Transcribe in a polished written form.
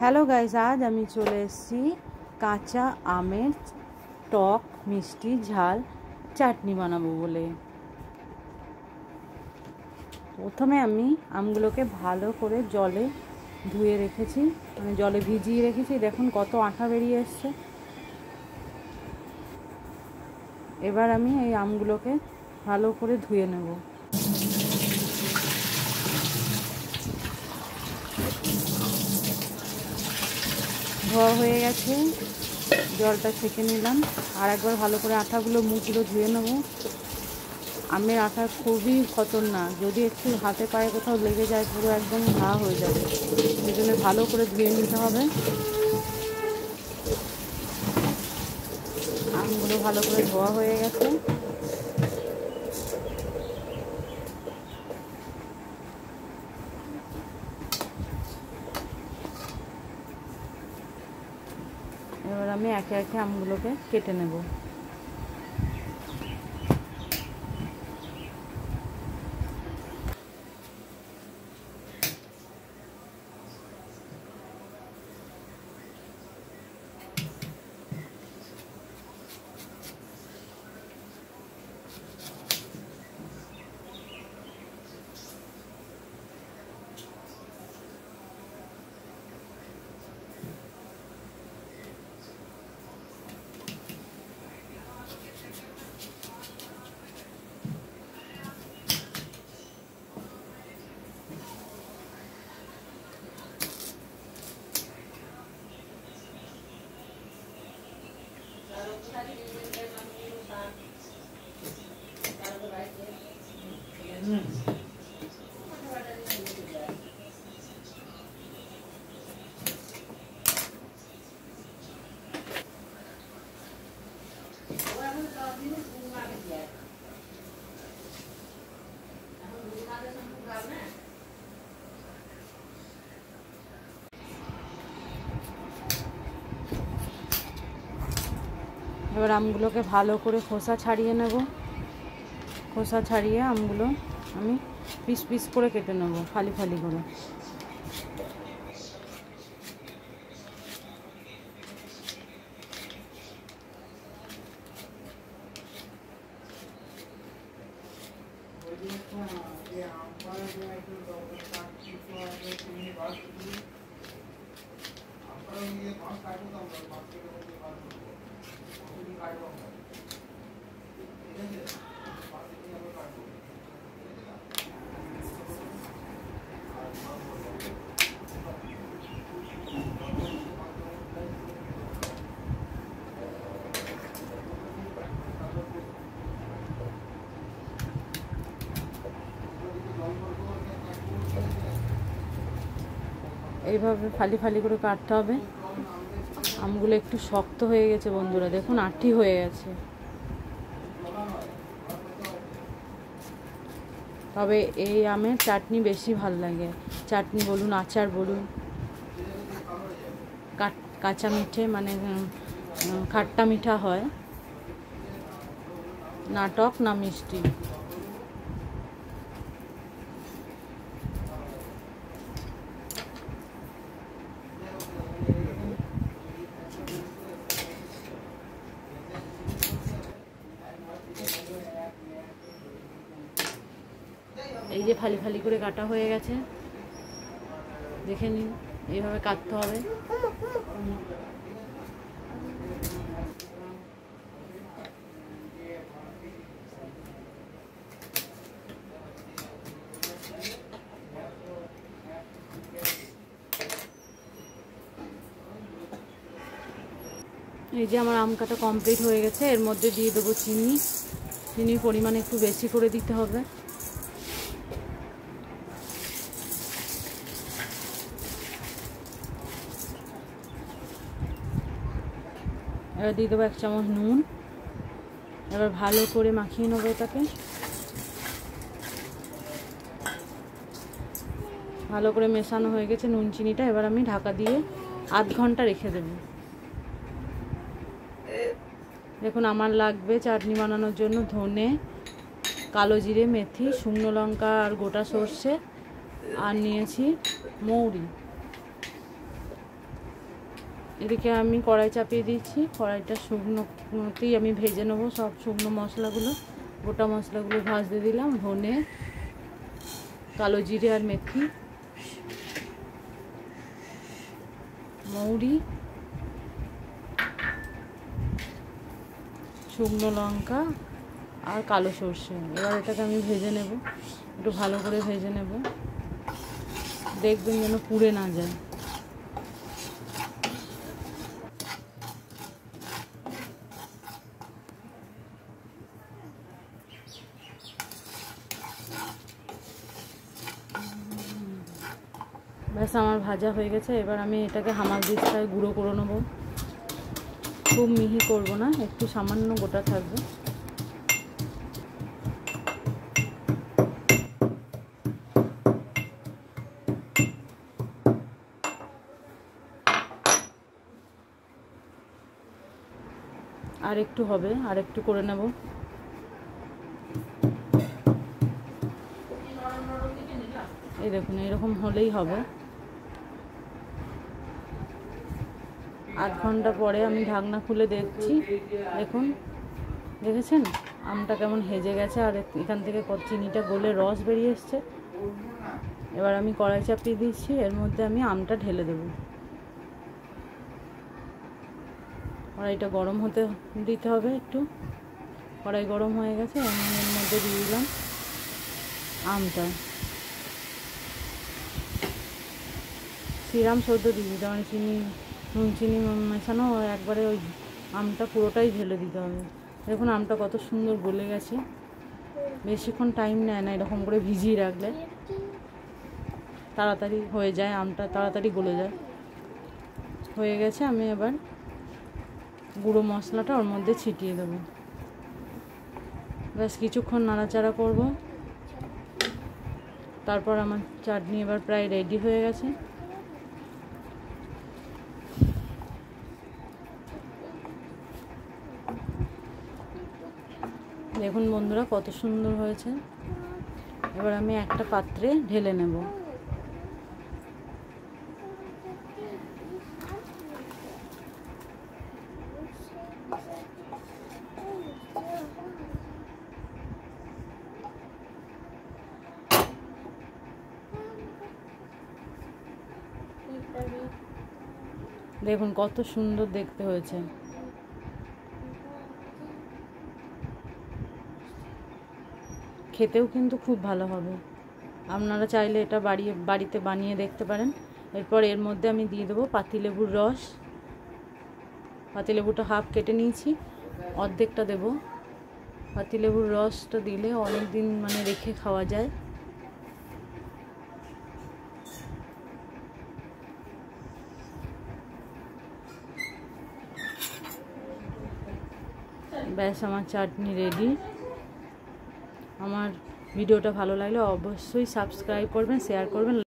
Hello guys, আজ আমি চলে এসেছি কাঁচা আমের টক মিষ্টি ঝাল চাটনি বানাবো বলে। প্রথমে আমি আমগুলোকে ভালো করে জলে ধুয়ে রেখেছি, মানে জলে ভিজিয়ে রেখেছি। দেখুন কত আঠা বেরিয়ে এসছে। এবার আমি এই আমগুলোকে ভালো করে ধুয়ে নেব। ধোয়া হয়ে গেছে, জলটা ছেঁকে নিলাম। আর একবার ভালো করে আঠাগুলো মুখগুলো ধুয়ে নেব। আমের আঠা খুবই খতরনাক, যদি একটু হাতে পায়ে কোথাও লেগে যায় পুরো একদম ঘা হয়ে যাবে। সেই জন্য ভালো করে ধুয়ে নিতে হবে। আমগুলো ভালো করে ধোয়া হয়ে গেছে। এবার আমি একে একে আমগুলোকে কেটে নেব। এবার আমগুলোকে ভালো করে খোসা ছাড়িয়ে নেব। খোসা ছাড়িয়ে আমগুলো আমি পিস পিস করে কেটে নেব, ফালি ফালি করে। এইভাবে ফালি ফালি করে কাটতে হবে। আমগুলো একটু শক্ত হয়ে গেছে বন্ধুরা, দেখুন আঠি হয়ে গেছে। তবে এই আমের চাটনি বেশি ভাল লাগে। চাটনি বলুন, আচার বলুন, কাঁচা মিঠে মানে খাট্টা মিঠা হয়, না টক না মিষ্টি। এই যে ফালি ফালি করে কাটা হয়ে গেছে, দেখে নিন। এইভাবে কাটতে হবে। এই যে আমার আম কাটা কমপ্লিট হয়ে গেছে। এর মধ্যে দিয়ে দেবো চিনি। চিনির পরিমাণ একটু বেশি করে দিতে হবে। এবার দিয়ে দেবো 1 চামচ নুন। এবার ভালো করে মাখিয়ে নেবো এটাকে। ভালো করে মেশানো হয়ে গেছে নুন চিনিটা। এবার আমি ঢাকা দিয়ে আধ ঘন্টা রেখে দেব। দেখুন আমার লাগবে চাটনি বানানোর জন্য ধনে, কালো জিরে, মেথি, শুকনো লঙ্কা আর গোটা সর্ষে, আর নিয়েছি মৌরি। এদিকে আমি কড়াই চাপিয়ে দিচ্ছি। কড়াইটা শুকনোতেই আমি ভেজে নেবো সব শুকনো মশলাগুলো। গোটা মশলাগুলো ভাজতে দিলাম, ধনে, কালো জিরে আর মেথি, মৌরি, শুকনো লঙ্কা আর কালো সর্ষে। এবার এটাকে আমি ভেজে নেব, একটু ভালো করে ভেজে নেব, দেখবেন যেন পুড়ে না যায়। ব্যাস আমার ভাজা হয়ে গেছে। এবার আমি এটাকে হামাল দিস্তায় গুঁড়ো করে নেবো। খুব মিহি করব না, একটু সামান্য গোটা থাকবে। আর একটু হবে, আর একটু করে নেব। এই দেখুন, এরকম হলেই হবে। আধ ঘন্টা পরে আমি ঢাকনা খুলে দেখছি, দেখুন, দেখেছেন আমটা কেমন হেজে গেছে আর এখান থেকে চিনিটা গলে রস বেরিয়ে এসছে। এবার আমি কড়াই চাপিয়ে দিচ্ছি, এর মধ্যে আমি আমটা ঢেলে দেব। কড়াইটা গরম হতে দিতে হবে একটু। কড়াই গরম হয়ে গেছে, আমি এর মধ্যে দিয়ে দিলাম আমটা। সিরাম সদ্য দিবি, যেমন চিনি, নুন চিনি মেশানো, একবারে ওই আমটা পুরোটাই ঢেলে দিতে হবে। দেখুন আমটা কত সুন্দর গলে গেছে। বেশিক্ষণ টাইম নেয় না এরকম করে ভিজিয়ে রাখলে, তাড়াতাড়ি হয়ে যায়, আমটা তাড়াতাড়ি গলে যায়। হয়ে গেছে, আমি এবার গুঁড়ো মশলাটা ওর মধ্যে ছিটিয়ে দেবো। ব্যাস কিছুক্ষণ নাড়াচাড়া করব। তারপর আমার চাটনি এবার প্রায় রেডি হয়ে গেছে। দেখুন বন্ধুরা কত সুন্দর হয়েছে। এবার আমি একটা পাত্রে ঢেলে নেব। দেখুন কত সুন্দর দেখতে হয়েছে। খেতেও কিন্তু খুব ভালো হবে। আপনারা চাইলে এটা বাড়িতে বানিয়ে দেখতে পারেন। এরপর এর মধ্যে আমি দিয়ে দেবো পাতিলেবুর রস। পাতিলেবুটা হাফ কেটে নিয়েছি, অর্ধেকটা দেব। পাতিলেবুর রসটা দিলে অনেক দিন মানে রেখে খাওয়া যায়। ব্যাস আমার চাটনি রেডি। আমার ভিডিওটা ভালো লাগলে অবশ্যই সাবস্ক্রাইব করবেন, শেয়ার করবেন।